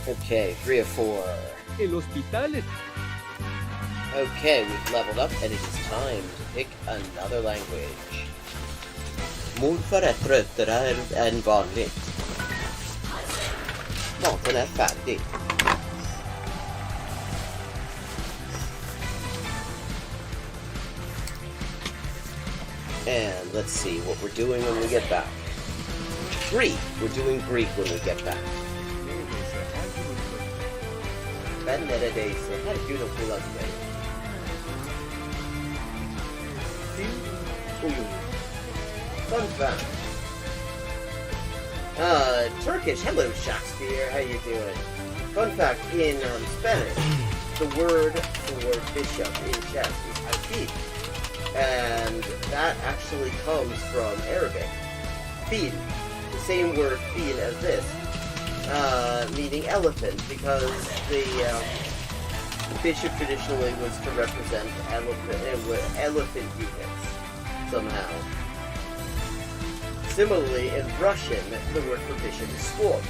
Okay, 3 of 4. El hospital es... Okay, we've leveled up, and it is time to pick another language. Morfar än vanligt. Maten är färdig. And let's see what we're doing when we get back. Greek. We're doing Greek when we get back. Ben neredeyse her gün okula giderim. Fun fact. Turkish. Hello, Shakespeare. How you doing? Fun fact, in Spanish, the word for bishop in chess is alfil. And that actually comes from Arabic. Fil. The same word fil as this. Meaning elephant, because the bishop traditionally was to represent elephant units somehow. Similarly, in Russian, the word for bishop is sword,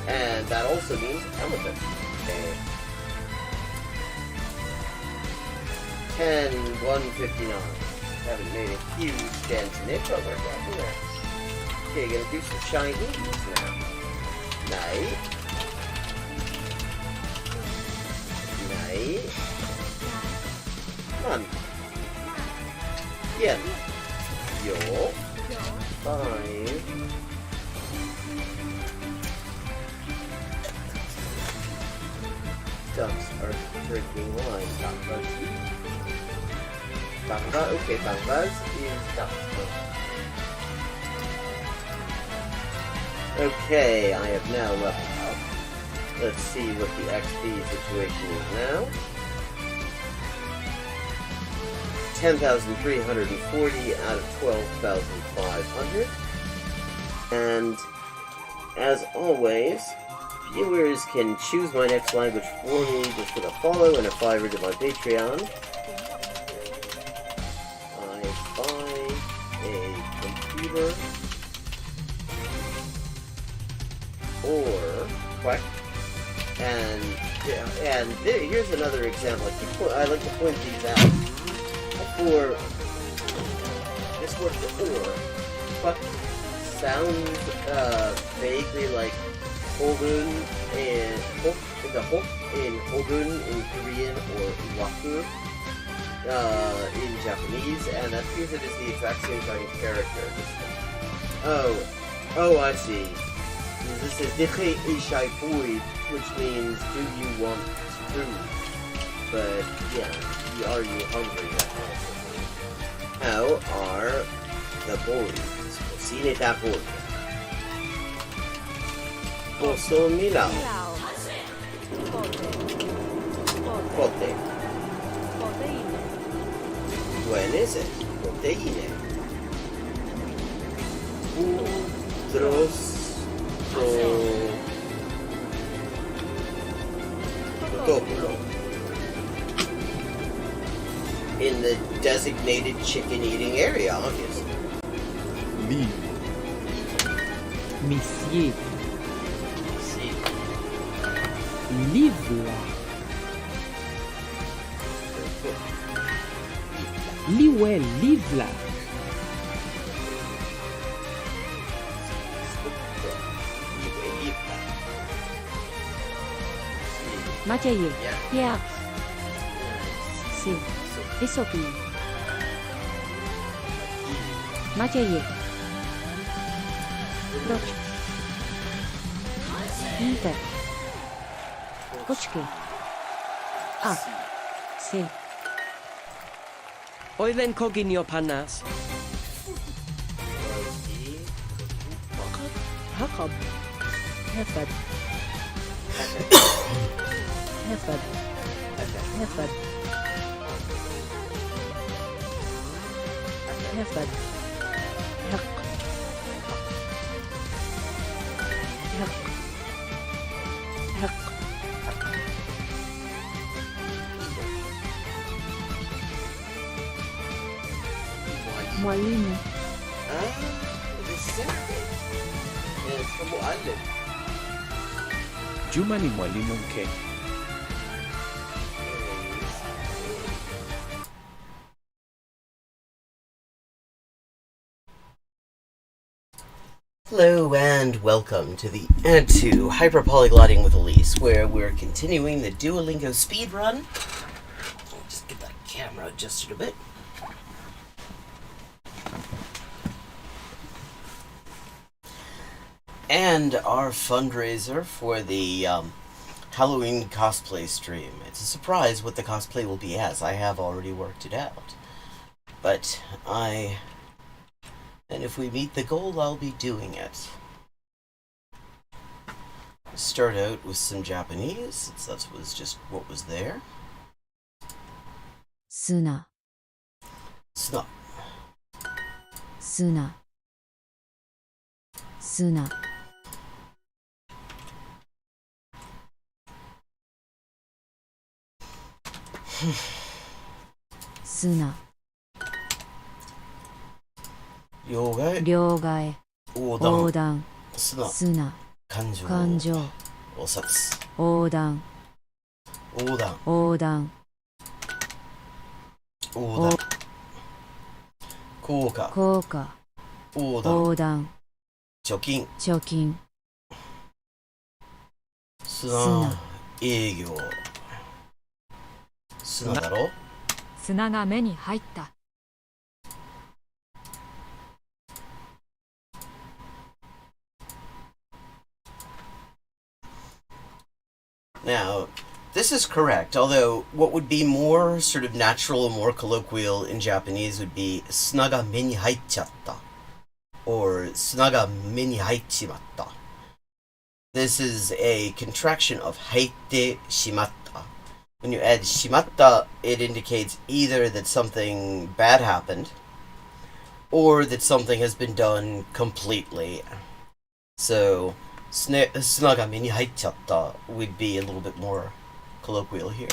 and that also means elephant. Okay. 10-159. Haven't made a huge dent in it, but we're getting there. Okay, gonna do some Chinese now. Nej. Come on. Igen. Jo. 5. Ducks are drinking wine. Bangba, okay, Bangbas is ducks. Okay, I have now leveled up. Let's see what the XP situation is now. 10,340 out of 12,500. And as always, viewers can choose my next language for me just with a follow and a $5 to my Patreon. I buy a computer or quack, and here's another example. I like to point these out. For this word for or, quack sounds vaguely like hogun and the hok in hogun in Korean or waku in Japanese, and that means it is the exact same kind of character. Oh, I see. This is Dikhe Ishai Fui, which means, do you want food? But, yeah, are you hungry? How are the boys? Cocine da boy. Posso milao. Pote. When is it? Proteine. Utros. In the designated chicken-eating area, obviously. Li. Monsieur. Livre. Liwell, livre. Maciej. Ja. Si. Wysoki. Maciej. Proč? Inte. Počkej. A. Si. Oilen coginio panas. Hakab. Hefad. Hefad. Hefad. Hefad. Haq. Haq. Haq. Mwalimu. This is it's from Mu'allim. Juma ni mwalimu mke. Hello and welcome to Hyperpolyglotting with Elise, where we're continuing the Duolingo Speedrun. Just get that camera adjusted a bit. And our fundraiser for the Halloween cosplay stream. It's a surprise what the cosplay will be as. I have already worked it out. But and if we meet the goal, I'll be doing it. Start out with some Japanese, since that was just what was there. Suna. Suna. Suna. Suna. Suna. 両替、両替。横断、横断。砂、砂。感情、感情。お札、横断。横断、横断。横断、効果、効果。横断、横断。貯金、貯金。砂、営業。砂だろ？砂が目に入った。Now, this is correct, although what would be more sort of natural and more colloquial in Japanese would be 砂が目に入っちゃった or 砂が目に入っちまった. This is a contraction of 入ってしまった. When you add しまった, it indicates either that something bad happened or that something has been done completely. So, 砂が目に入っちゃった would be a little bit more colloquial here.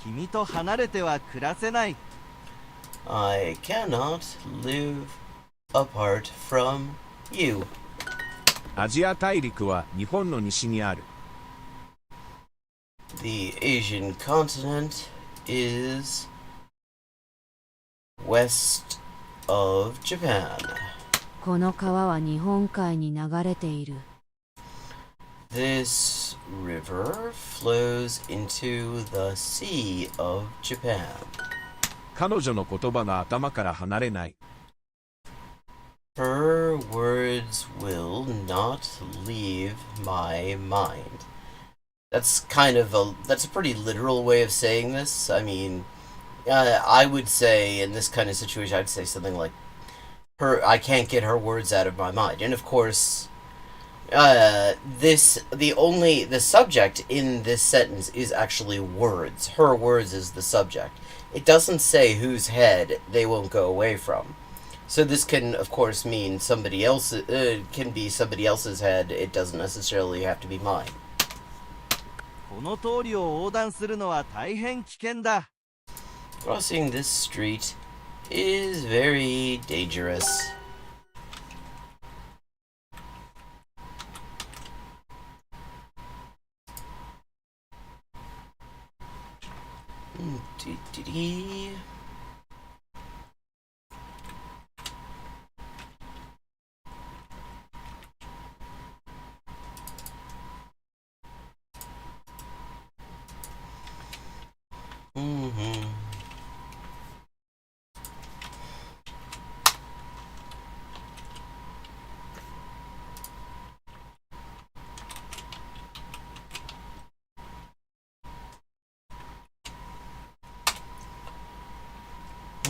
君と離れては暮らせない。I cannot live apart from you. アジア大陸は日本の西にある。The Asian continent is west of Japan. この川は日本海に流れている。This river flows into the Sea of Japan. 彼女の言葉が頭から離れない。Her words will not leave my mind. That's a pretty literal way of saying this. I mean, I would say in this kind of situation, I'd say something like, I can't get her words out of my mind. And of course, the subject in this sentence is actually words. Her words is the subject. It doesn't say whose head they won't go away from. So this can, of course, mean somebody else. Can be somebody else's head. It doesn't necessarily have to be mine. この通りを横断するのは大変危険だ。Crossing this street is very dangerous.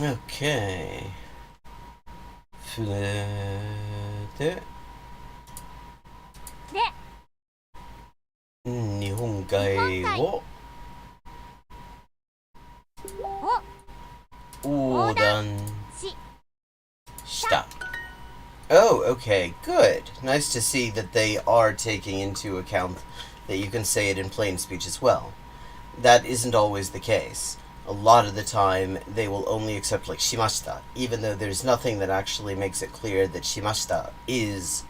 Okay. それで日本海を横断した。Oh, okay, good. Nice to see that they are taking into account that you can say it in plain speech as well. That isn't always the case. A lot of the time, they will only accept like shimashita, even though there's nothing that actually makes it clear that shimashita is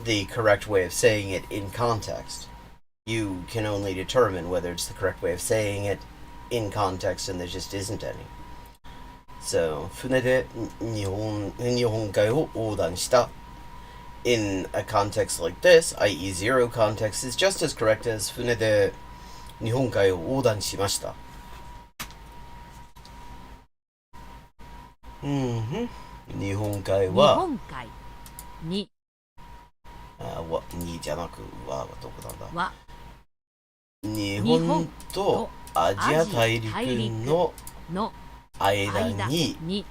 the correct way of saying it in context. You can only determine whether it's the correct way of saying it in context, and there just isn't any. So, 船で日本海を横断した in a context like this, i.e. zero context, is just as correct as 船で日本海を横断しました。日本海は日本海ににじゃなくはどこなんだは日本とアジア大陸の間に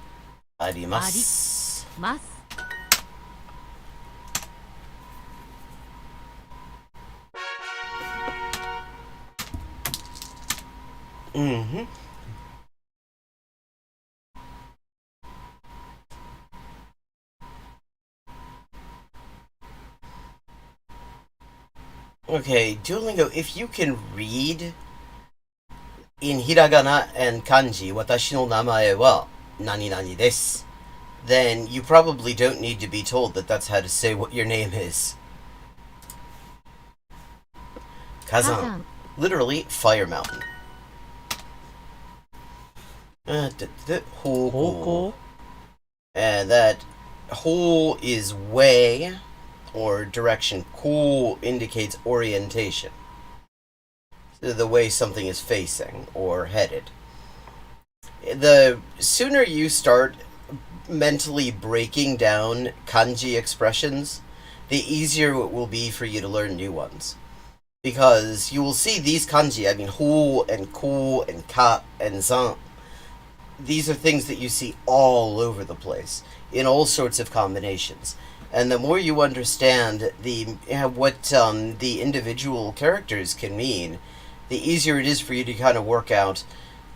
あります。Okay, Duolingo, if you can read in hiragana and kanji, 私の名前は何々です, then you probably don't need to be told that that's how to say what your name is. Kazan. Literally, fire mountain. Hoko. And that ho is way or direction. Ko indicates orientation. The way something is facing or headed. The sooner you start mentally breaking down kanji expressions, the easier it will be for you to learn new ones. Because you will see these kanji, I mean, ho and ko and ka and zan. These are things that you see all over the place, in all sorts of combinations. And the more you understand what the individual characters can mean, the easier it is for you to kind of work out,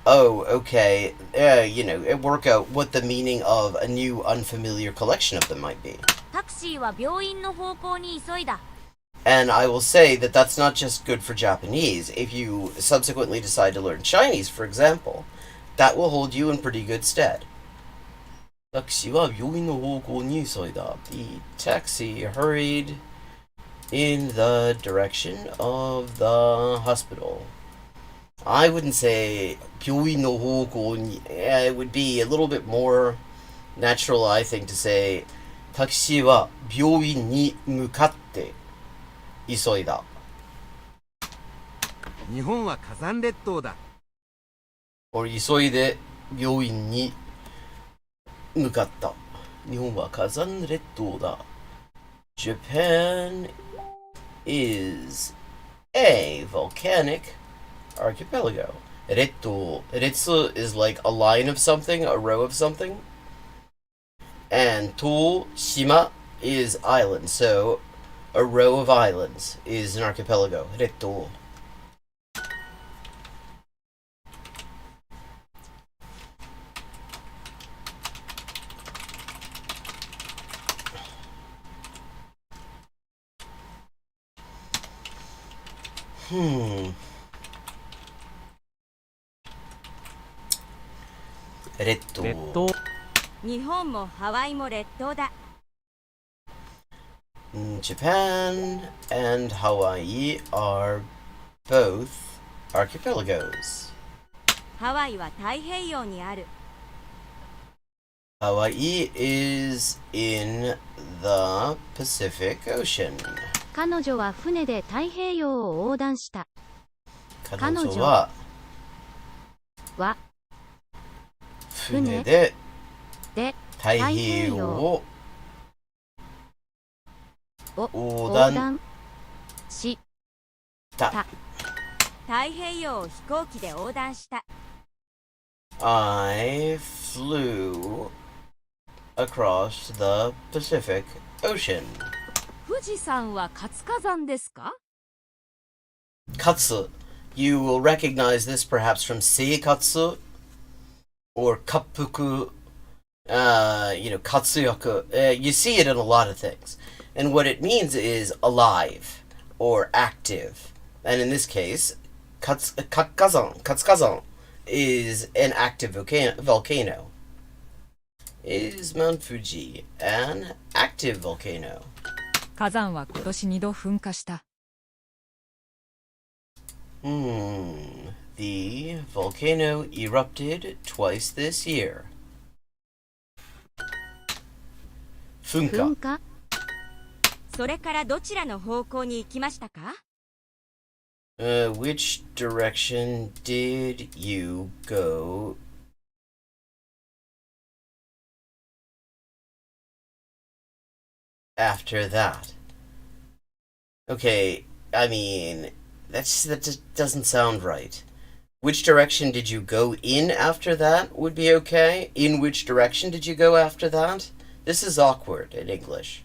work out what the meaning of a new unfamiliar collection of them might be. And I will say that that's not just good for Japanese. If you subsequently decide to learn Chinese, for example, that will hold you in pretty good stead. The taxi hurried in the direction of the hospital. I wouldn't say 病院の方向に. It would be a little bit more natural, I think, to say タクシーは病院に向かって急いだ. 日本は火山列島だ。 or 急いで病院に向かった。日本は火山列島だ。 Japan is a volcanic archipelago. Retto. Retsu is like a line of something, a row of something. And to, shima, is island. So a row of islands is an archipelago. Retto. Retto. 日本もハワイも列島だ。 Japan and Hawaii are both archipelagos. ハワイは太平洋にある。 Hawaii is in the Pacific Ocean. 彼女は船で太平洋を横断した。彼女は船で太平洋を横断した太平洋を飛行機で横断した。 I flew across the Pacific Ocean. 富士山は活火山ですか? Katsu. You will recognize this perhaps from seikatsu or kappuku, katsuyaku. You see it in a lot of things. And what it means is alive or active. And in this case, katsukazan is an active volcano. Is Mount Fuji an active volcano? 火山は今年2度噴火した。The volcano erupted twice this year. 噴火。噴火。それからどちらの方向に行きましたか？ Which direction did you go after that? Okay, I mean, that just doesn't sound right. Which direction did you go in after that would be okay. In which direction did you go after that? This is awkward in English.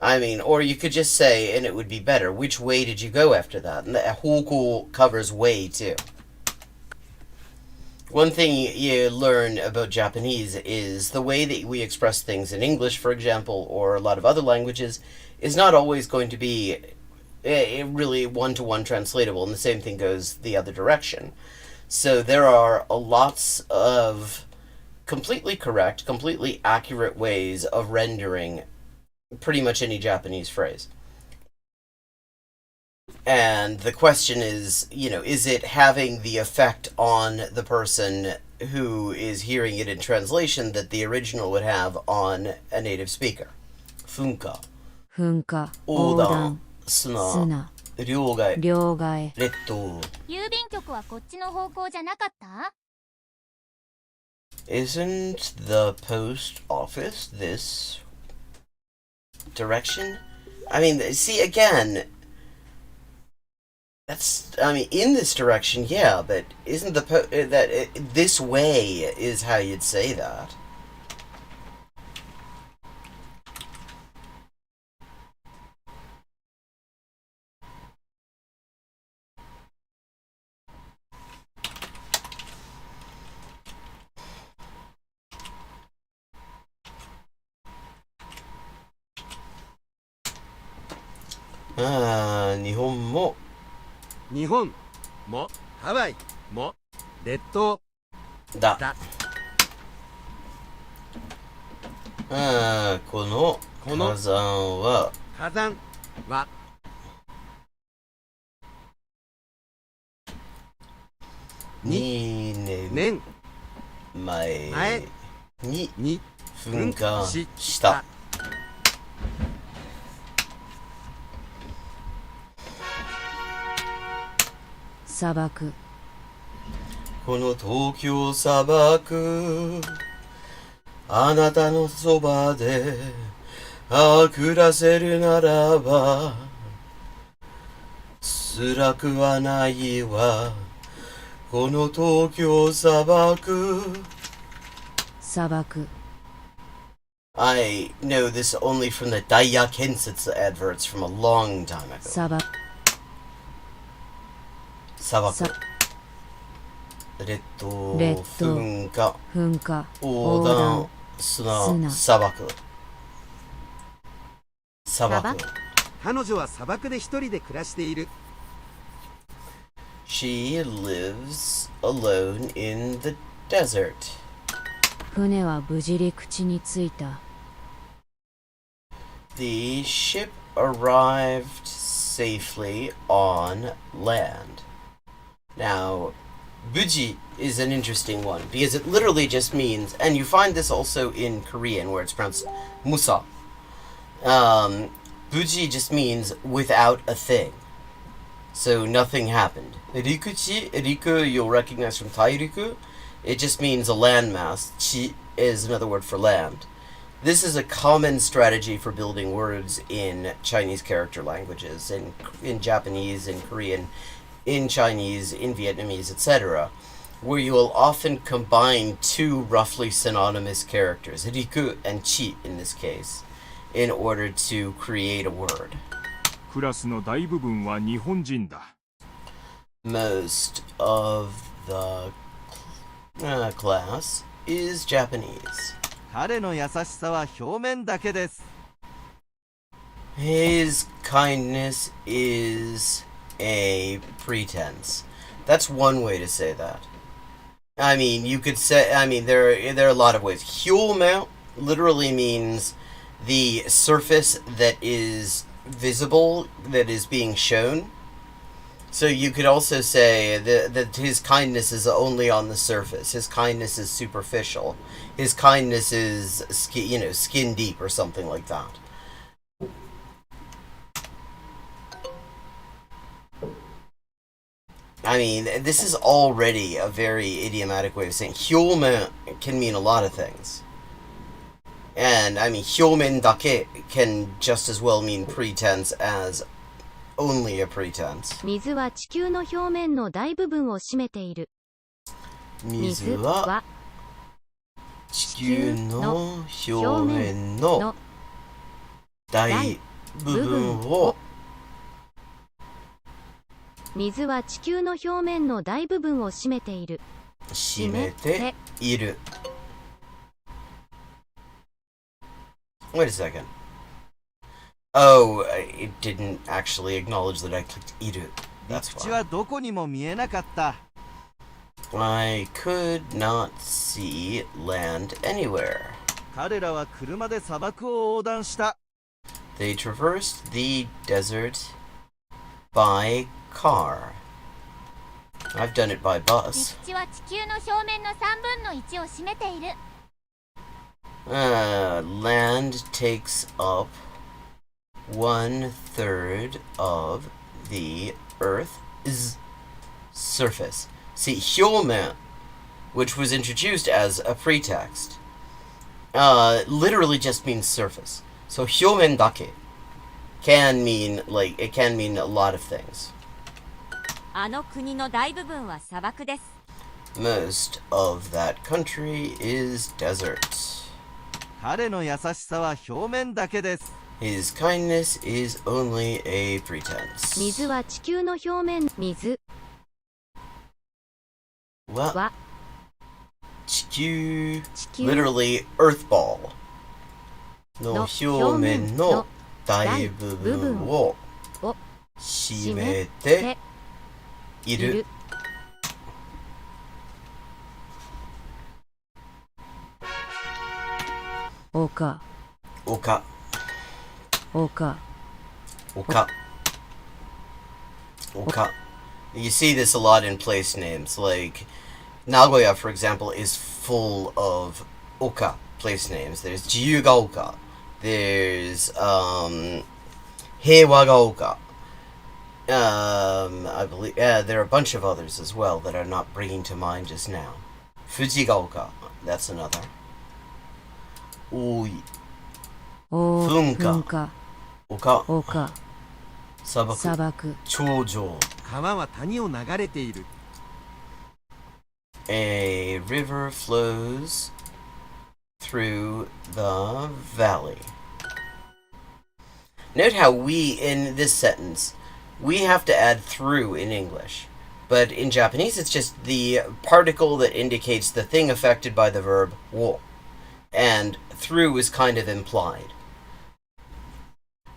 I mean, or you could just say, and it would be better, which way did you go after that? And the hoku covers way too. One thing you learn about Japanese is the way that we express things in English, for example, or a lot of other languages, is not always going to be really one-to-one translatable, and the same thing goes the other direction. So there are lots of completely correct, completely accurate ways of rendering pretty much any Japanese phrase. And the question is, is it having the effect on the person who is hearing it in translation that the original would have on a native speaker? Funka. 噴火。横断。横断。砂。砂。両替。両替。列島。郵便局はこっちの方向じゃなかった？ Isn't the post office this direction? I mean, see, again, in this direction, yeah, but isn't this way is how you'd say that. Ah, 日本も。日本もハワイも列島だ。だ。この火山は火山は2年前に噴火した。砂漠。この東京砂漠、あなたのそばで暮らせるならば辛くはないわ。この東京砂漠。砂漠。I know this only from the Daiya Kensetsu adverts from a long time ago. 砂漠。砂漠。列島。噴火。噴火。横断。砂。砂漠。砂漠。彼女は砂漠で一人で暮らしている。She lives alone in the desert. 船は無事陸地に着いた。The ship arrived safely on land. Now, buji is an interesting one because it literally just means, and you find this also in Korean where it's pronounced musa. Buji just means without a thing. So nothing happened. Rikuchi, riku you'll recognize from tairiku. It just means a landmass. Chi is another word for land. This is a common strategy for building words in Chinese character languages, in Japanese, in Korean, in Chinese, in Vietnamese, etc., where you will often combine two roughly synonymous characters, riku and chi in this case, in order to create a word. クラスの大部分は日本人だ。Most of the class is Japanese. 彼の優しさは表面だけです。His kindness is a pretense. That's one way to say that. I mean, you could say, there are a lot of ways. Hyulmount literally means the surface that is visible, that is being shown. So you could also say that his kindness is only on the surface. His kindness is superficial. His kindness is, skin deep or something like that. I mean, this is already a very idiomatic way of saying hyomen can mean a lot of things. And, I mean, hyomen dake can just as well mean pretense as only a pretense. 水は地球の表面の大部分を占めている。水は地球の表面の大部分を水は地球の表面の大部分を占めている。占めている。Wait a second. Oh, it didn't actually acknowledge that I clicked いる. That's 口 why. はどこにも見えなかった。I could not see land anywhere. 彼らは車で砂漠を横断した。They traversed the desert by car. I've done it by bus. 陸地は地球の表面の3分の1を占めている。Land takes up 1/3 of the Earth's surface. See, 表面, which was introduced as a pretext, literally just means surface. So 表面だけ can mean, it can mean a lot of things. あの国の大部分は砂漠です。Most of that country is desert. 彼の優しさは表面だけです。His kindness is only a pretense. 水は地球の表面。水は地球地球 literally earth ball の表面の大部分を占めている。丘丘丘丘丘 You see this a lot in place names, like Nagoya, for example, is full of oka place names. There's Jiyugaoka, there's Heiwagaoka. I believe there are a bunch of others as well that are not bringing to mind just now. Fujigaoka, that's another. Oi. Funka. Oka. 砂漠頂上 川は谷を流れている。 A river flows through the valley. Note how in this sentence, we have to add through in English. But in Japanese, it's just the particle that indicates the thing affected by the verb wo. And through is kind of implied.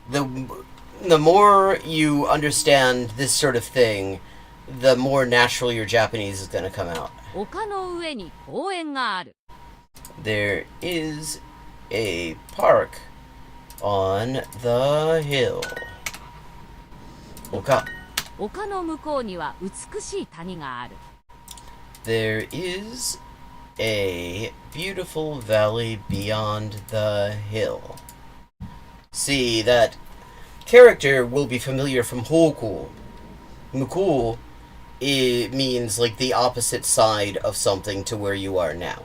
The more you understand this sort of thing, the more natural your Japanese is going to come out. 丘の上に公園がある。 There is a park on the hill. 丘丘の向こうには美しい谷がある。 There is a beautiful valley beyond the hill. See, that character will be familiar from Hoku. Muku, it means like the opposite side of something to where you are now.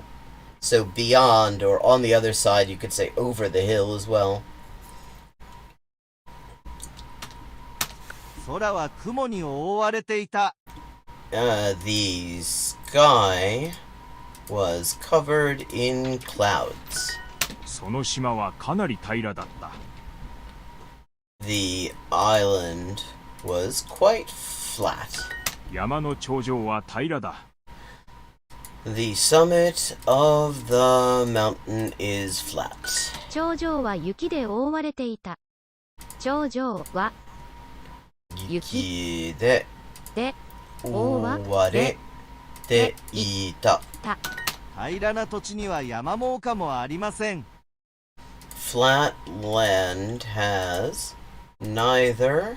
So beyond or on the other side, you could say over the hill as well. 空は雲に覆われていた。The sky was covered in clouds. その島はかなり平らだった。 The island was quite flat. 山の頂上は平らだ。 The summit of the mountain is flat. 頂上は雪で覆われていた。頂上は雪でで覆われていた。平らな土地には山も丘もありません。 Flat land has neither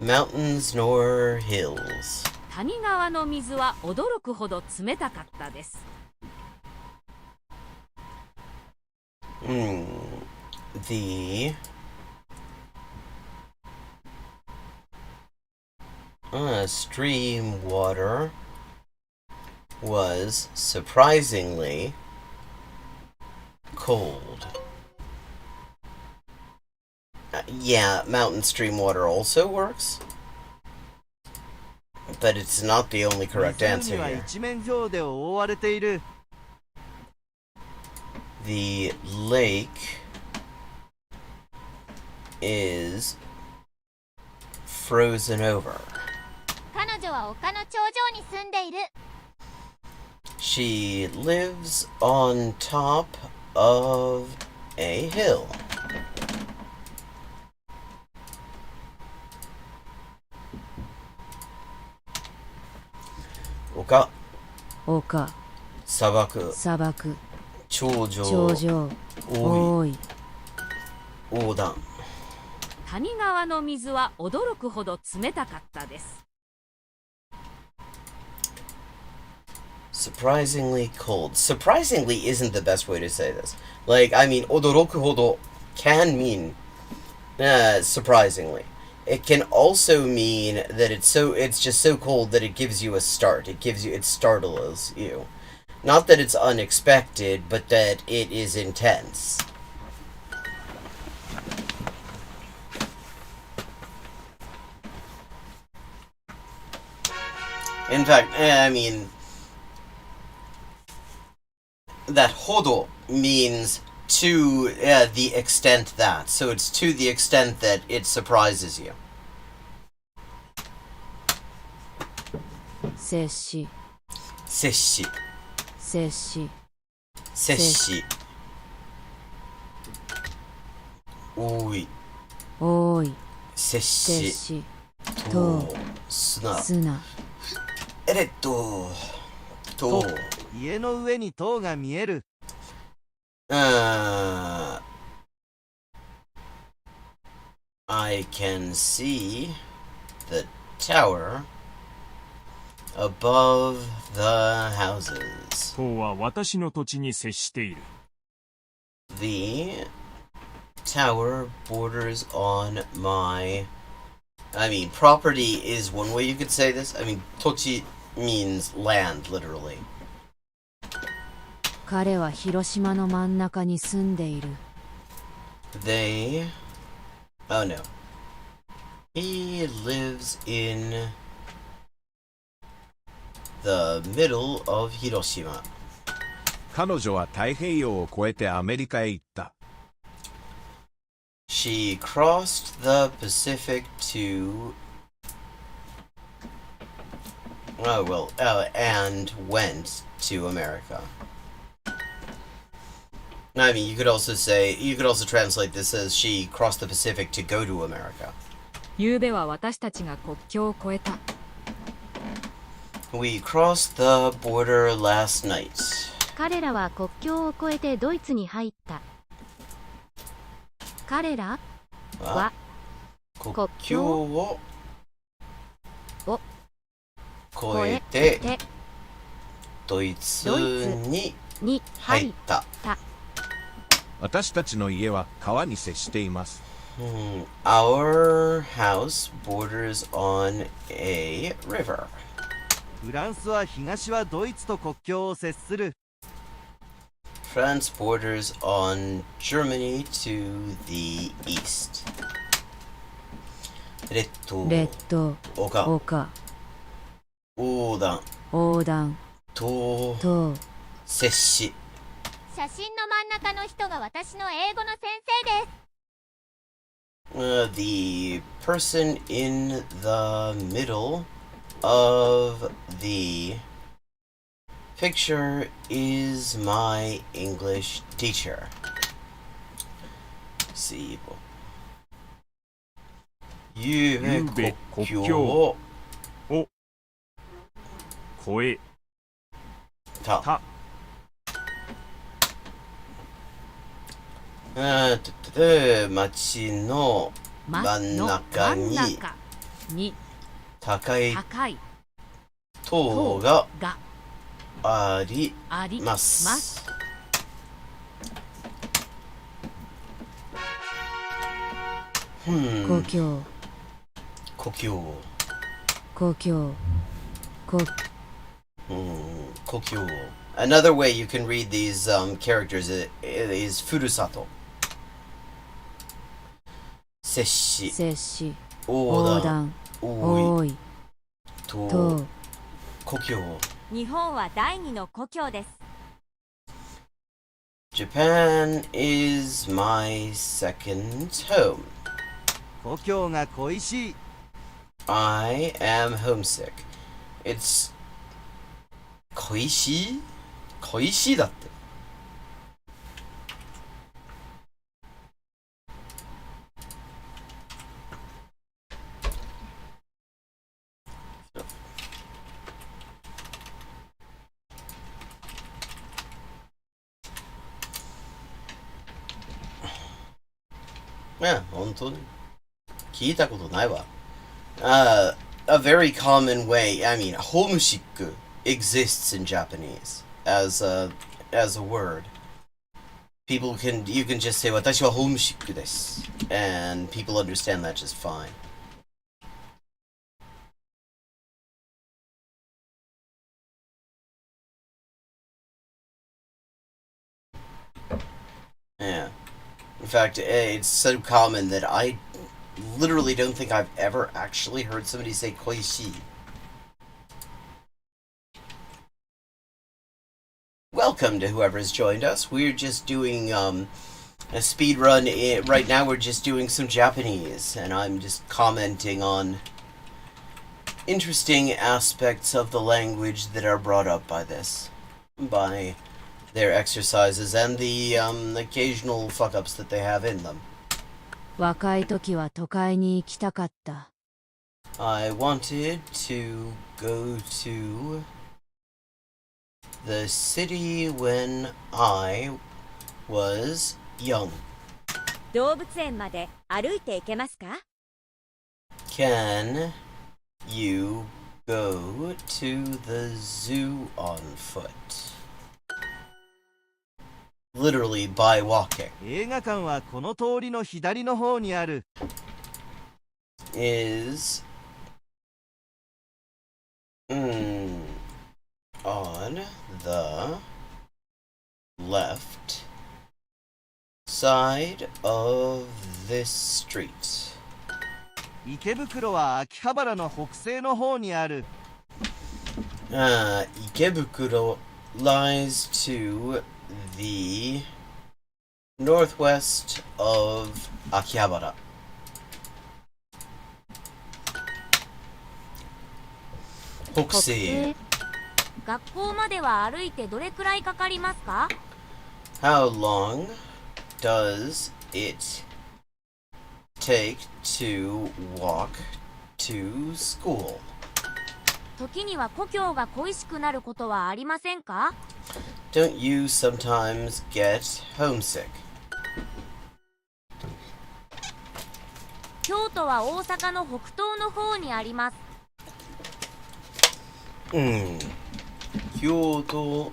Mountains nor hills. 谷川の水は驚くほど冷たかったです。The stream water was surprisingly cold. Yeah, mountain stream water also works, but it's not the only correct answer 湖は here. 一面氷で覆われている。 The lake is frozen over. 彼女は丘の頂上に住んでいる。 She lives on top of a hill. Oka, 丘、砂漠、砂漠、頂上、頂上、多い、多い。横断。谷川の水は驚くほど冷たかったです。 Surprisingly cold. Surprisingly isn't the best way to say this. Like, I mean, odoroku hodo can mean surprisingly. It can also mean that it's just so cold that it gives you a start. It startles you. Not that it's unexpected, but that it is intense. In fact, I mean, that hodo means to the extent that. So it's to the extent that it surprises you. 接し、接し、接し、接し。多い、多い、接し、接し、とと、砂。砂。と、家の上に塔が見える。I can see the tower above the houses. 塔は私の土地に接している。The tower borders on my... I mean, property is one way you could say this. I mean, tochi means land, literally. 彼は広島の真ん中に住んでいる。They... Oh no. He lives in the middle of Hiroshima. 彼女は太平洋を越えてアメリカへ行った。She crossed the Pacific to... and went to America. I mean, you could also translate this as she crossed the Pacific to go to America. 昨べは私たちが国境を越えた。We crossed the border last night. 彼らは国境を越えてドイツに入った。彼らは国境を越越えててドイツにに入っ入った。た。私たちの家は川に接しています。Our house borders on a river. フランスは東はドイツと国境を接する。France borders on Germany to the east. 列島、丘、横断、と、接し。写真の真ん中の人が私の英語の先生です。The person in the middle of the picture is my English teacher. See. ゆうべ国境を越えた。町の真ん中にに高い高い塔ががありありま。ますす。公共故郷。公共公 故郷. Another way you can read these characters is furusato. 接し、接し横断、横断多い、多いと、と故郷。日本は第二の故郷です。Japan is my second home. 故郷が恋しい。 I am homesick. It's 恋しい？恋しいだって。ね、本当に聞いたことないわ。A very common way, I mean, homesick exists in Japanese as a word. You can just say, 私は homesick です。And people understand that just fine. Yeah. In fact, it's so common that I literally don't think I've ever actually heard somebody say koishi. Welcome to whoever has joined us. We're just doing a speed run. Right now we're just doing some Japanese, and I'm just commenting on interesting aspects of the language that are brought up by by their exercises and the occasional fuck-ups that they have in them. 若い時は都会に行きたかった。 I wanted to go to the city when I was young. 動物園まで歩いて行けますか？ Can you go to the zoo on foot? Literally by walking. 映画館はこの通りの左の方にある。 Is on the left side of this street. 池袋は秋葉原の北西の方にある。 Ikebukuro lies to the northwest of Akihabara. 北西。学校までは歩いてどれくらいかかりますか？ How long does it take to walk to school? 時には故郷が恋しくなることはありませんか？ Don't you sometimes get homesick? 京都は大阪の北東の方にあります。Kyoto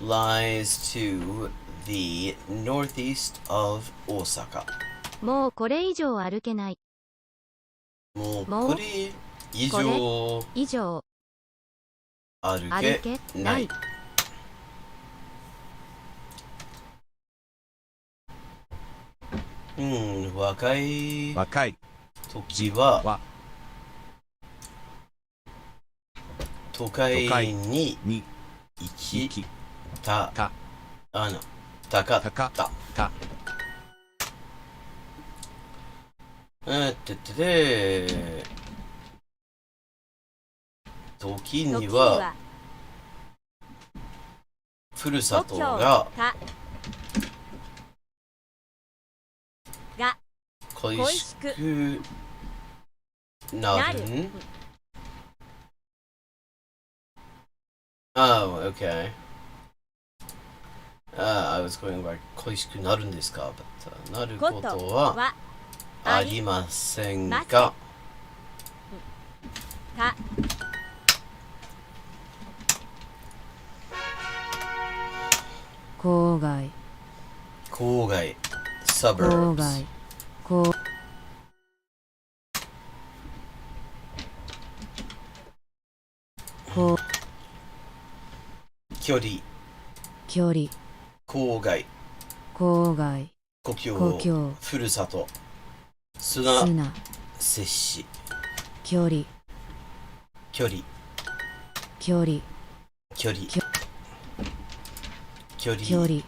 lies to the northeast of Osaka. もうこれ以上歩けない。もうもうこれ以上以上歩歩けけないない。若い若い時はは都会にに行ききたたたかたかた。た時にはふるさとが恋しくなる。Oh, okay. I was going by 恋しくなるんですか but、なることはありませんがた郊外郊外郊 suburbs 外郊郊距離距離郊外郊外故郷故郷ふるさと砂砂接し距離距離距離距離距距離距離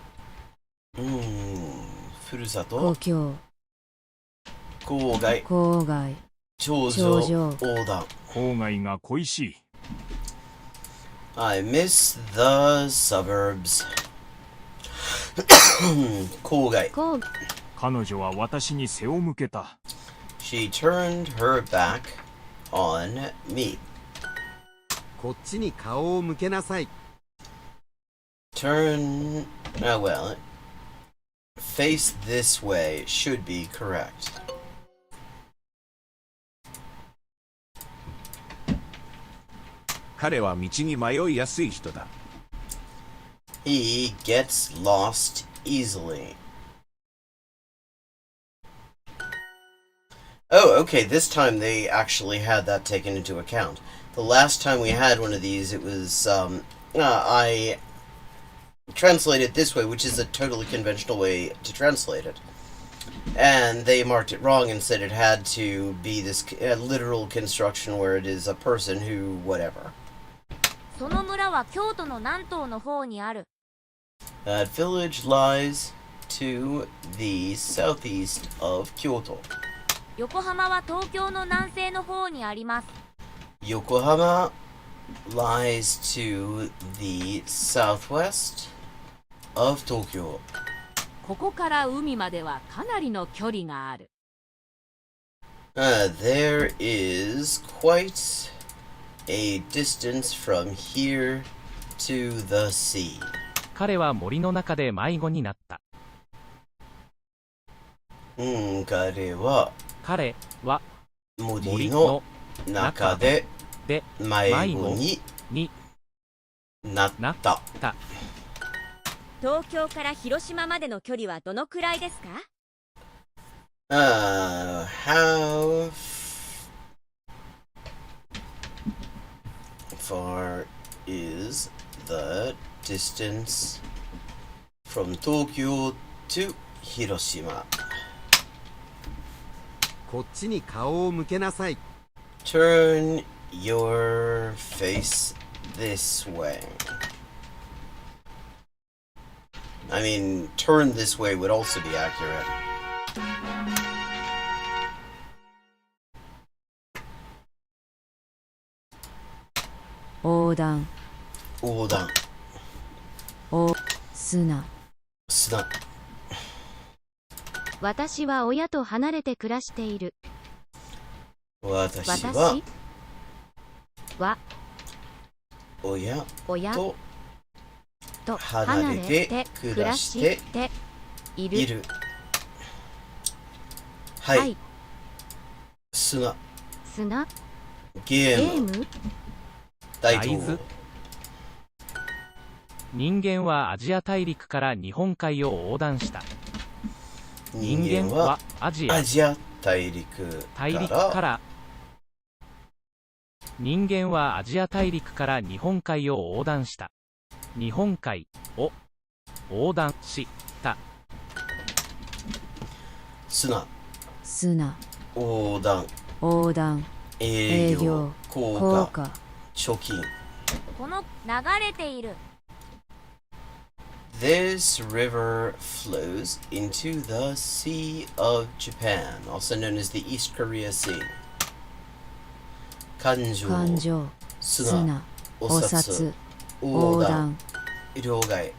ふるさ故と郷郊外郊外頂上頂上横断郊外が恋しい。I miss the suburbs 郊外郊彼女は私に背を向けた。She turned her back on me こっちに顔を向けなさい。 Turn well face this way should be correct 彼は道に迷いやすい人だ。He gets lost easily. Oh, okay, this time they actually had that taken into account. The last time we had one of these, it was, I translated it this way, which is a totally conventional way to translate it. And they marked it wrong and said it had to be this literal construction where it is a person who, whatever. その村は京都の南東の方にある That village lies to the southeast of Kyoto. 横浜は東京の南西の方にあります Yokohama lies to the southwest of Tokyo. ここから海まではかなりの距離がある There is quite a distance from here to the sea. 彼は森の中で迷子になった。彼は彼は森の中でで迷子になった。東京から広島までの距離はどのくらいですか How far is the distance from Tokyo to Hiroshima? こっちに顔を向けなさい。 Turn your face this way. I mean, turn this way would also be accurate. Odan. 横断。砂砂。私は親と離れて暮らしている。私は私は親親とと離離れてれて暮暮ららしてしている。いる。はい。はい砂。砂ゲーム。ゲーム大大豆豆。人間はアジア大陸から日本海を横断した。人人間は間はアジアアジア大陸大陸かから人間はアジア大陸から日本海を横断した。日本海を横断した砂。砂横断。横断営業営業。効効果。果貯金。この流れている This river flows into the Sea of Japan, also known as the East Korea Sea. 環状。環状砂。砂おお札。札横断。横断両替。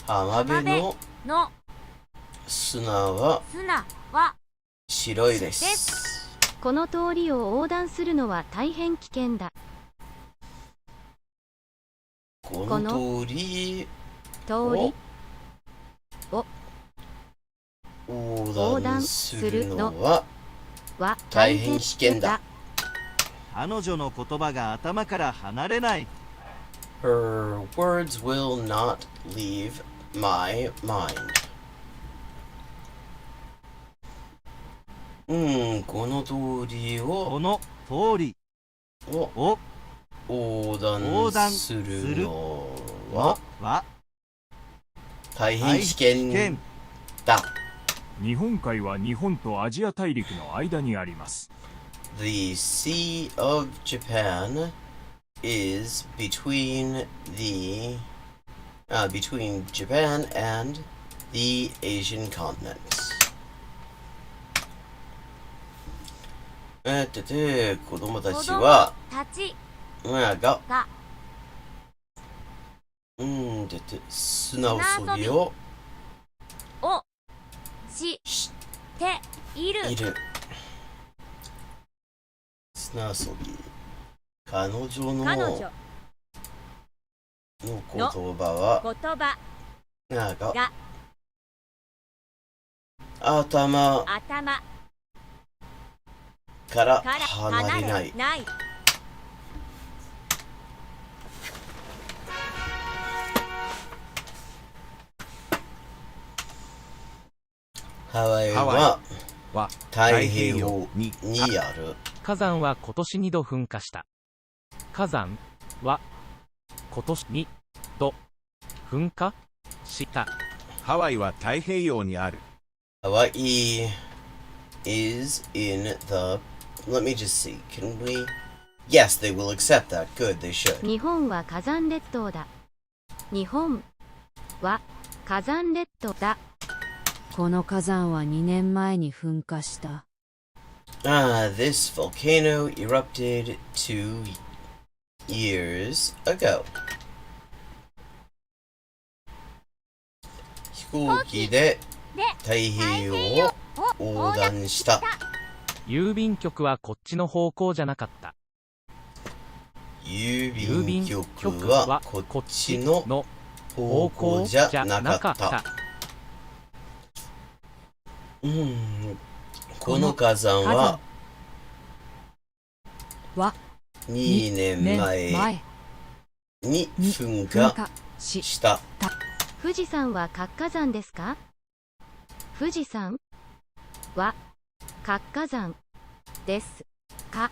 浜辺のの砂は砂は白いで。ですこの通りを横断するのは大変危険だ。この通り通りを横断するのはは大変危険だ。彼女の言葉が頭から離れない。 Her words will not leave my mind. この通りをこの通りを横断するのはは大変危険だ。日本海は日本とアジア大陸の間にあります。The Sea of Japan is between Japan and the Asian continent. 子供たちはたちがが砂遊びををしている。砂遊び。彼女の彼女の言葉は言葉が頭頭からから離れない。ない。ハワイハはは太平洋にある。火山は今年2度噴火した。火山は今年2度噴火した。ハワイは太平洋にある。ハワイ is in the. Let me just see. Can we? Yes, they will accept that. Good, they should. 日本は火山列島だ。日本は火山列島だ。この火山は2年前に噴火した。This volcano erupted 2 years ago. 飛行機で太平洋を横断した。郵便局はこっちの方向じゃなかった。郵便局はこっちの方向じゃなかった。この火山は2年前に噴火した。富士山は活火山ですか？富士山は活火山ですか？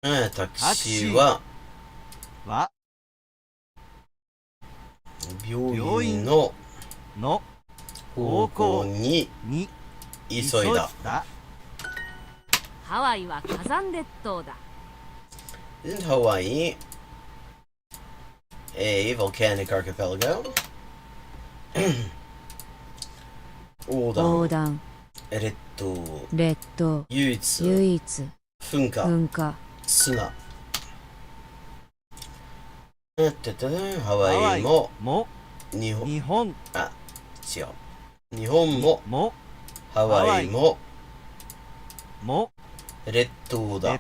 タクシーは病院の方向に急いだ。ハワイは火山列島だ。Isn't Hawaii a volcanic archipelago? 横断列島唯一噴火砂。ハワイも日本もハワイも列島だ。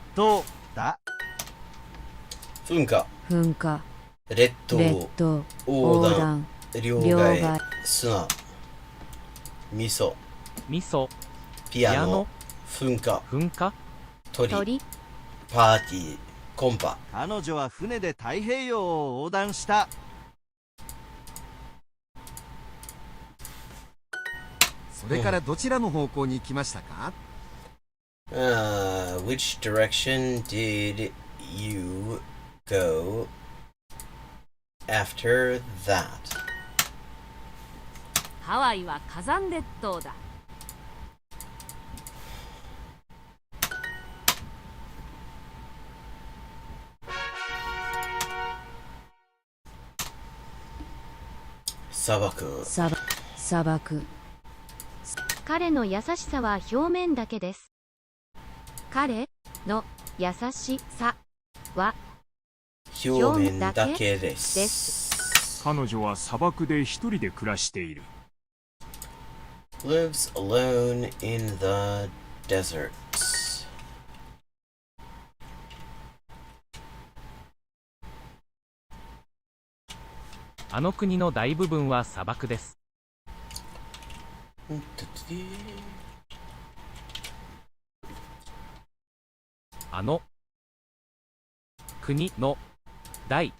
噴火列島横断両替砂味噌ピアノ噴火鳥パーティーコンパ。彼女は船で太平洋を横断した。それからどちらの方向に行きましたか？ Which direction did you go after that? ハワイは火山列島だ。砂漠。彼の優しさは表面だけです。彼の優しさは表面だけです。彼女は砂漠で一人で暮らしている。Lives alone in the desert. あの国の大部分は砂漠です。あの国の大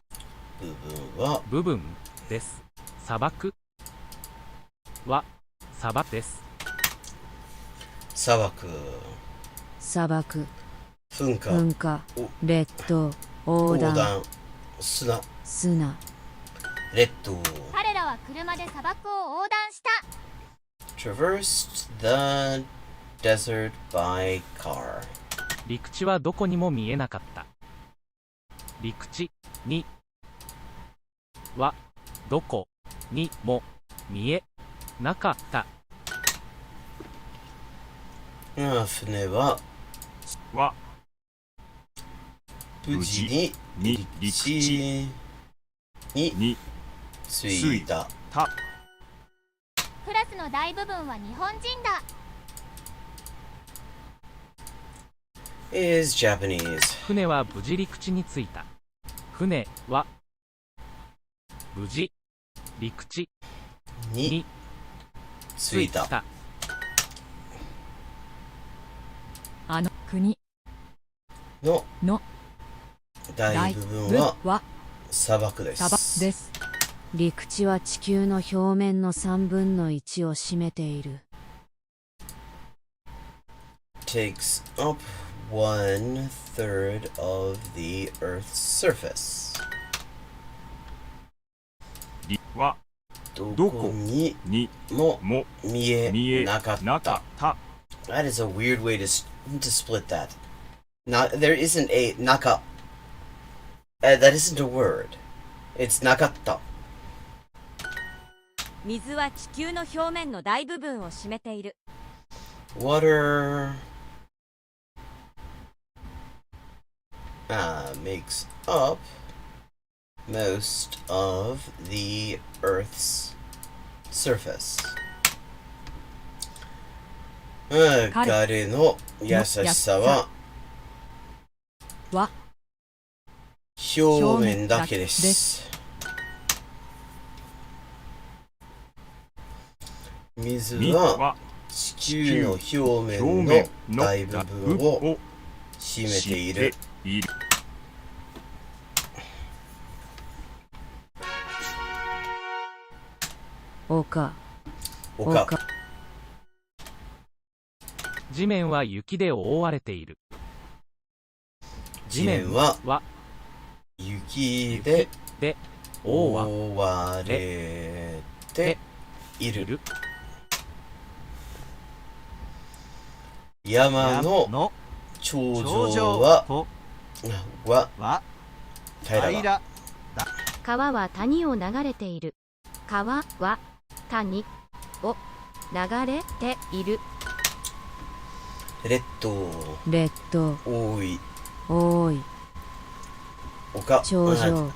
部分は部分です。砂漠は砂漠です。砂漠、砂漠、噴火、噴火、列島、横断、砂、砂、列島。彼らは車で砂漠を横断した。 Traversed the desert by car. 陸地はどこにも見えなかった。陸地にはどこにも見えなかった。船はは無事に陸地に着いた。クラスの大部分は日本人だ。 is Japanese. 船は無事陸地に着いた。船は無事陸地に着いた。あの国のの大部分は砂漠です。です。陸地は地球の表面の3分の1を占めている。takes up 1/3 of the Earth's surface. はどこにも見えなかった。That is a weird way to split that. There isn't a naka. That isn't a word. It's なかった。水は地球の表面の大部分を占めている。Water makes up most of the Earth's surface. 彼の優しさは表面だけです。水は地球の表面の大部分を占めている。丘、地面は雪で覆われている。地面は雪で覆われている。山の頂上は平ら。川は谷を流れている。川は谷を流れている。列島多い。丘頂上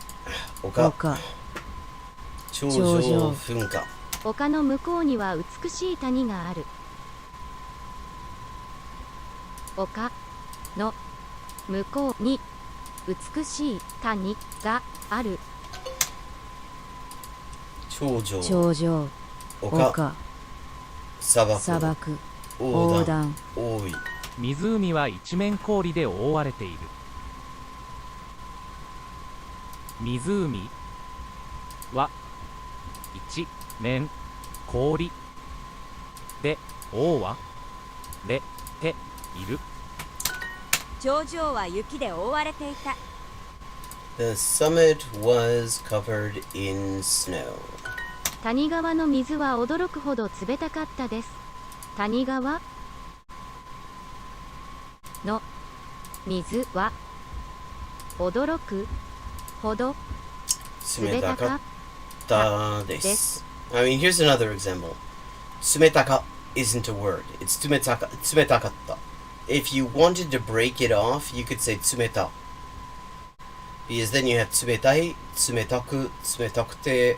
噴火。丘の向こうには美しい谷がある。丘の向こうに美しい谷がある。頂上丘砂漠横断多い。湖は一面氷で覆われている。湖は一面氷で覆われている。頂上は雪で覆われていた。 The summit was covered in snow. 谷川の水は驚くほど冷たかったです。谷川の水は驚くほど冷たかったです。I mean, here's another example. 冷たか isn't a word. It's 冷たかった。If you wanted to break it off, you could say 冷た。Because then you have 冷たい、冷たく、冷たくて、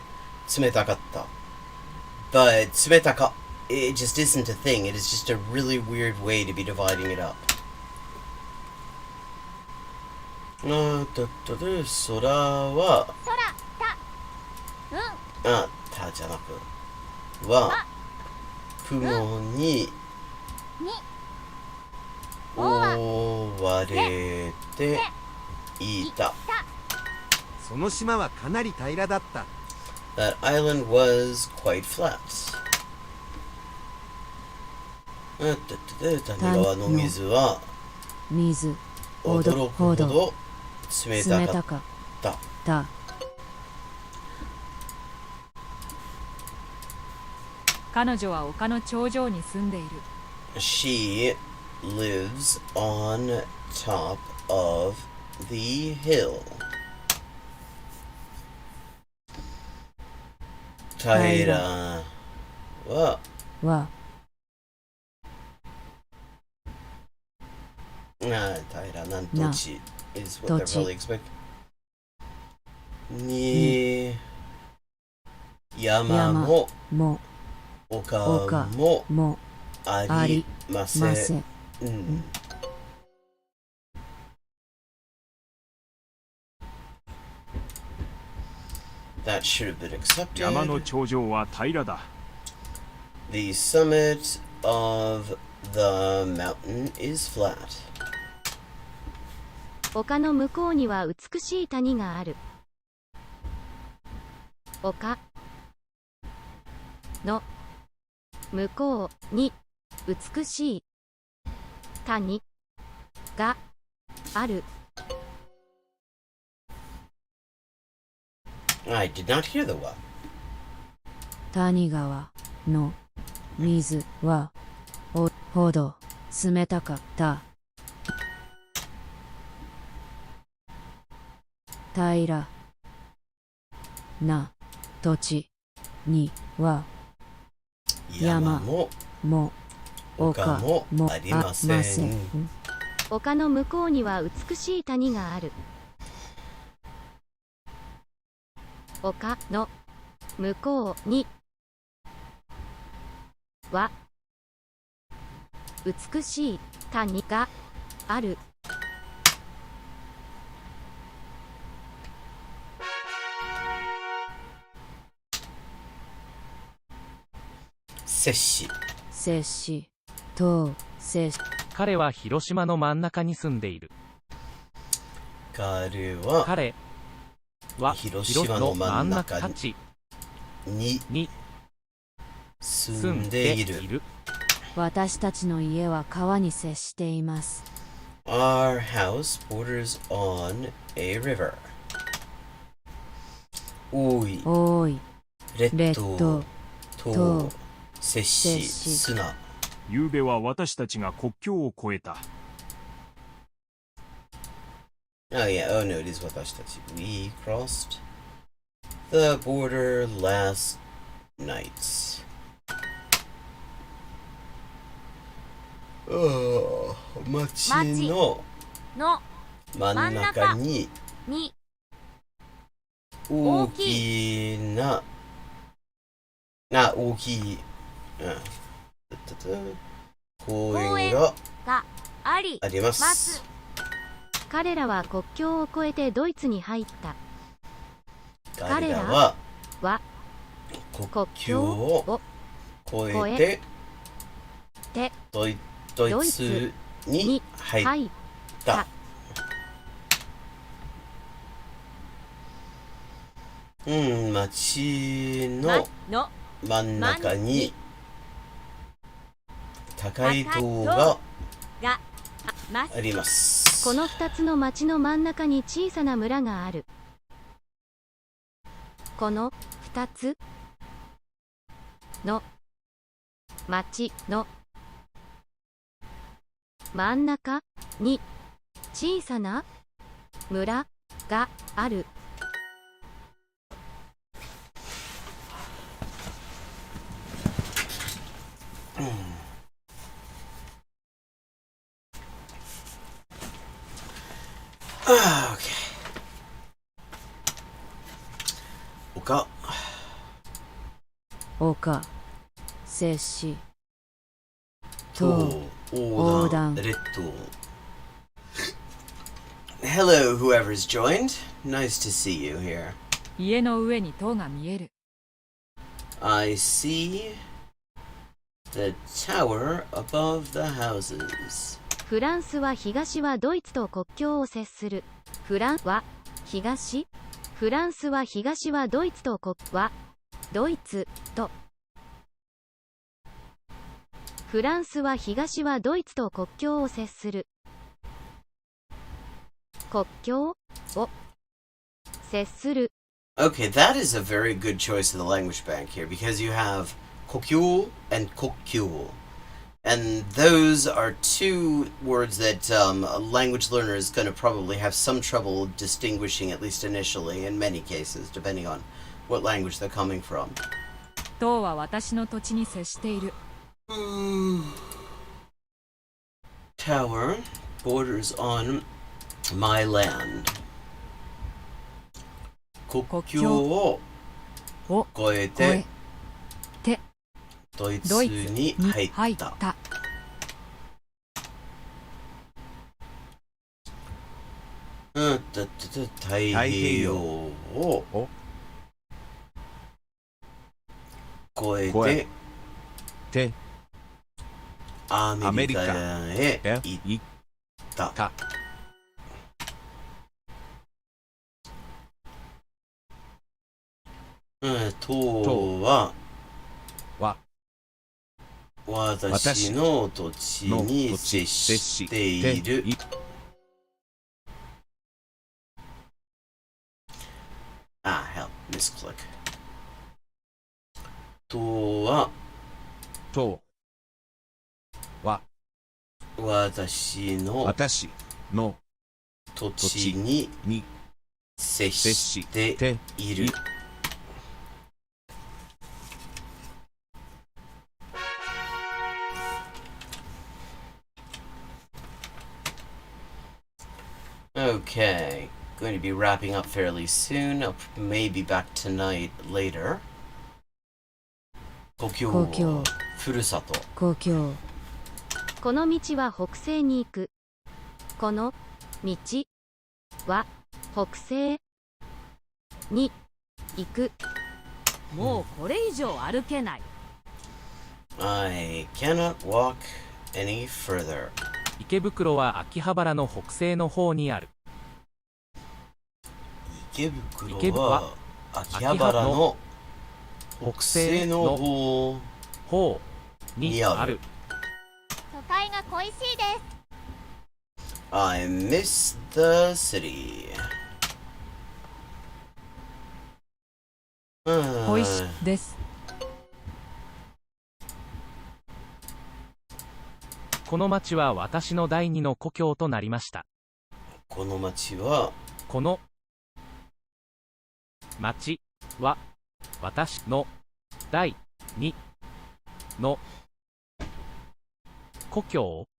冷たかった。But 冷たか it just isn't a thing. It is just a really weird way to be dividing it up. 空はたじゃなくは雲に覆われていた。その島はかなり平らだった。That island was quite flat. 谷川の水は水驚くほど冷たかった。彼女は丘の頂上に住んでいる。 She lives on top of the hill. 平は平なん土地 is what they're probably expect. に山も丘もありません。That should have been accepted. 山の頂上は平らだ。The summit of the mountain is flat. 丘の向こうには美しい谷がある。丘の向こうに美しい谷がある。I did not hear the what. 谷川の水はほど冷たかった。平な土地には山も丘もありません。丘の向こうには美しい谷がある。丘の向こうには美しい谷がある。摂氏と摂氏。彼は広島の真ん中に住んでいる。彼は広島の真ん中に住んでいる。私たちの家は川に接しています。Our house borders on a river. 大い列島と接し砂。ゆうべは私たちが国境を越えた。Oh yeah, oh no, it is 私たち。We crossed the border last night. 町の真ん中に大きな公園があります。彼らは国境を越えてドイツに入った。彼らは国境を越えてドイツに入った。町の真ん中に高い塔があります。この2つの町の真ん中に小さな村がある。この2つの町の真ん中に小さな村がある。Okay. 丘接し塔横断。 Hello, whoever's joined. Nice to see you here. 家の上に塔が見える。 I see The tower above the houses. フランスは東はドイツと国境を接する。フランは東フランスは東はドイツと国はドイツとフランスは東はドイツと国境を接する。国境を接する。 Okay, that is a very good choice of the language bank here because you have kokyu and kokyu. And those are two words that a language learner is going to probably have some trouble distinguishing, at least initially, in many cases, depending on what language they're coming from. 塔は私の土地に接している。Tower borders on my land. 国境を越えてドイツに入った。太平洋を越えてアメリカへ行った。塔は私の土地に接している。Help, misclick. 塔は私の土地に接している。Okay, going to be wrapping up fairly soon. I'll maybe back tonight later. 故郷、ふるさと。故郷。この道は北西に行く。この道は北西に行く。もうこれ以上歩けない。I cannot walk any further. 池袋は秋葉原の北西の方にある。池袋は秋葉原の北西の方にある。都会が恋しいです。I miss the city. 恋しいです。この町は私の第二の故郷となりました。この町は私の第二の故郷と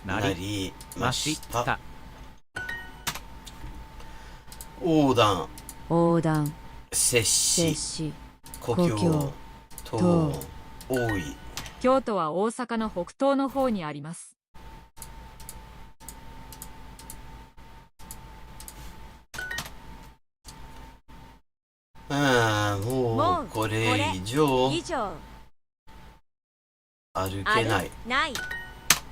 なりました。横断接し故郷と多い。京都は大阪の北東の方にあります。もうこれ以上歩けない。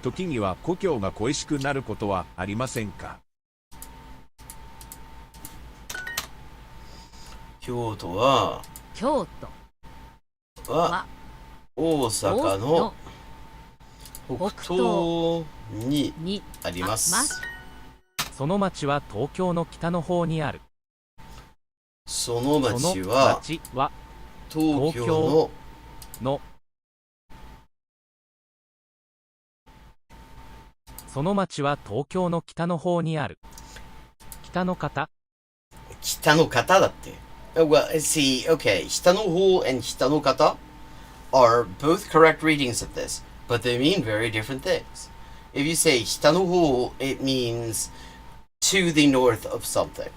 時には故郷が恋しくなることはありませんか？京都は大阪の北東にあります。その町は東京の北の方にある。その町は東京のその町は東京の北の方にある。北の方だって。Well, see, okay, 北の方 and 北の方 are both correct readings of this, but they mean very different things. If you say 北の方, it means to the north of something.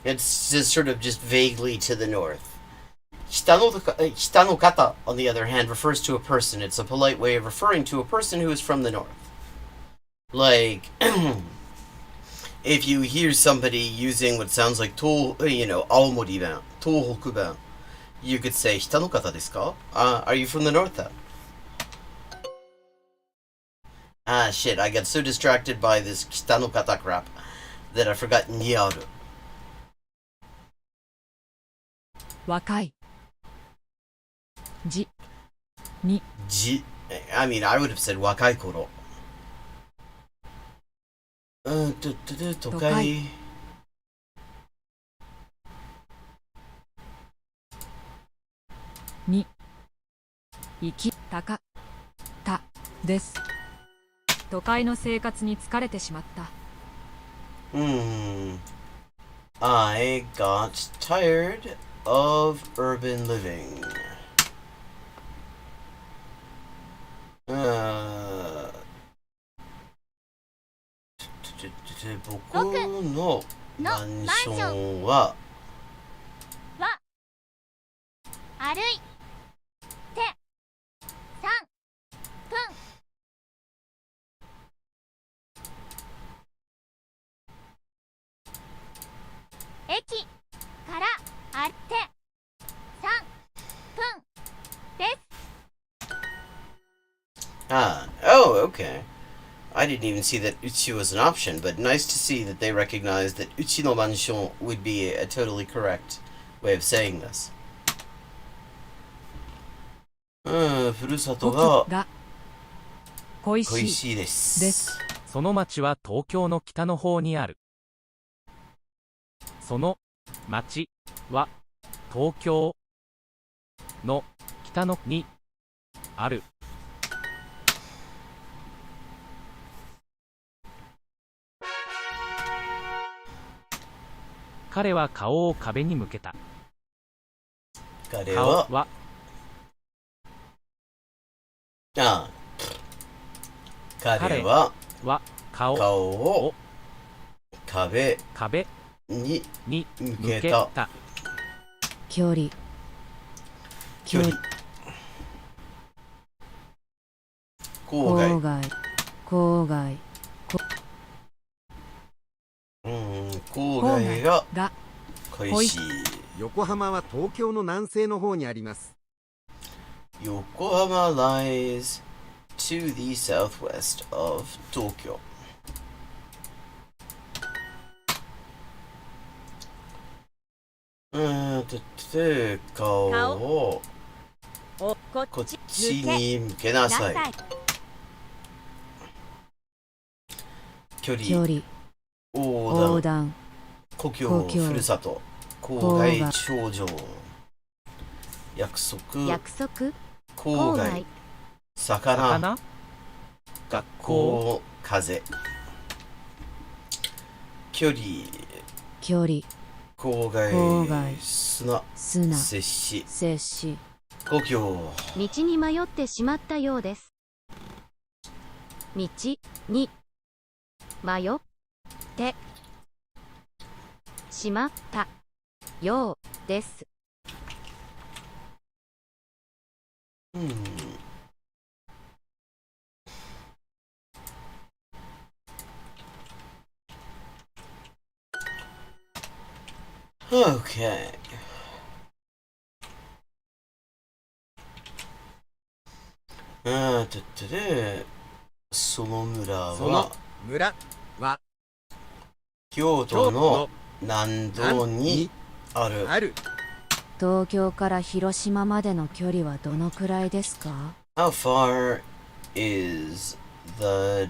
It's just sort of just vaguely to the north. 北の方, on the other hand, refers to a person. It's a polite way of referring to a person who is from the north. Like, if you hear somebody using what sounds like Aomori-ben, Tohoku-ben, you could say, 北の方ですか? Are you from the north then? Ah, shit, I got so distracted by this 北の方 crap that I forgot にある. 若い。じ。I mean, I would have said 若い頃. 都会。に。行き、たか。た。です。都会の生活に疲れてしまった。I got tired of urban living. 僕のマンションは歩いて3分。駅から歩いて3分です。Okay. I didn't even see that uchi was an option, but nice to see that they recognize that uchi no manshon would be a totally correct way of saying this. ふるさとが恋しいです。その町は東京の北の方にある。その町は東京の北のにある。彼は顔を壁に向けた。彼は顔を壁に向けた。距離。郊外。郊外が恋しい。横浜は東京の南西の方にあります。横浜 lies to the southwest of Tokyo. 顔をこっちに向けなさい。距離横断故郷ふるさと郊外頂上約束郊外魚学校風距離郊外砂接し故郷。道に迷ってしまったようです。道に迷ってしまったようです。Okay. その村は京都の南道にある。東京から広島までの距離はどのくらいですか？ How far is the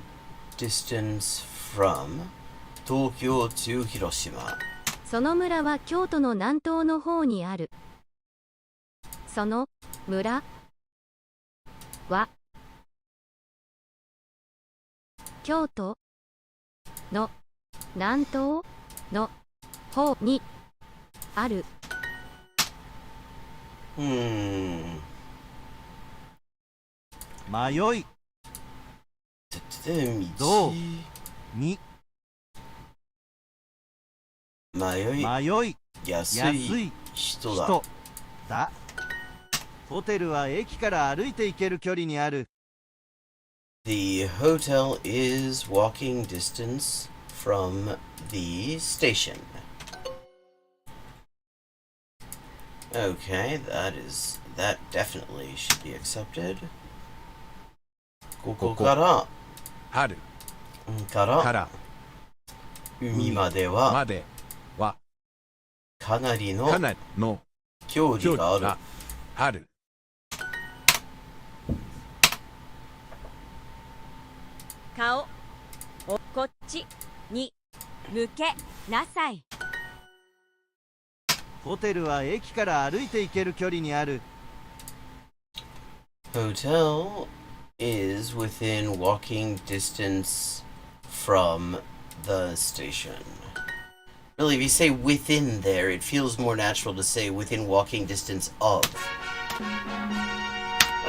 distance from 東京 to 広島？その村は京都の南東の方にある。その村は京都の南東の方にある。迷い道に迷い安い人だ。ホテルは駅から歩いて行ける距離にある。The hotel is walking distance from the station. Okay, that definitely should be accepted. ここから春から海まではまではかなりのかなりの距離がある。ある。顔をこっちに向けなさい。ホテルは駅から歩いて行ける距離にある。Hotel is within walking distance from the station. Really, if you say within there, it feels more natural to say within walking distance of.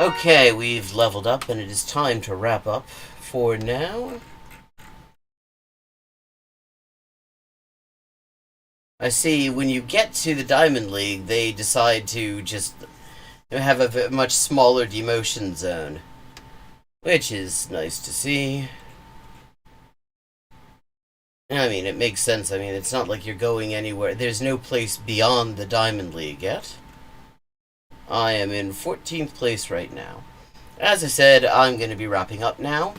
Okay, we've leveled up and it is time to wrap up for now. I see when you get to the Diamond League, they decide to just have a much smaller demotion zone, which is nice to see. I mean, it makes sense. I mean, it's not like you're going anywhere. There's no place beyond the Diamond League yet. I am in 14th place right now. As I said, I'm going to be wrapping up now.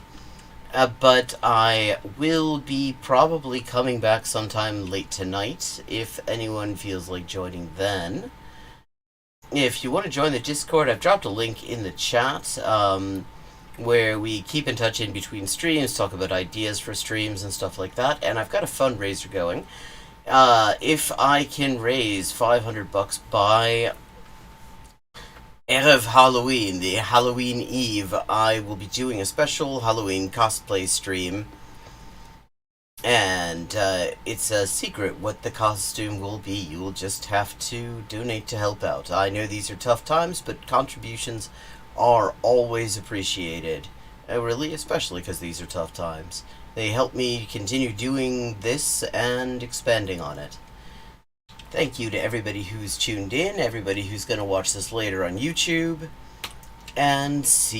But I will be probably coming back sometime late tonight, if anyone feels like joining then. If you want to join the Discord, I've dropped a link in the chat, where we keep in touch in between streams, talk about ideas for streams and stuff like that, and I've got a fundraiser going. If I can raise $500 by Erev Halloween, the Halloween Eve, I will be doing a special Halloween cosplay stream. And it's a secret what the costume will be. You will just have to donate to help out. I know these are tough times, but contributions are always appreciated. Really, especially because these are tough times. They help me continue doing this and expanding on it. Thank you to everybody who's tuned in, everybody who's going to watch this later on YouTube, and see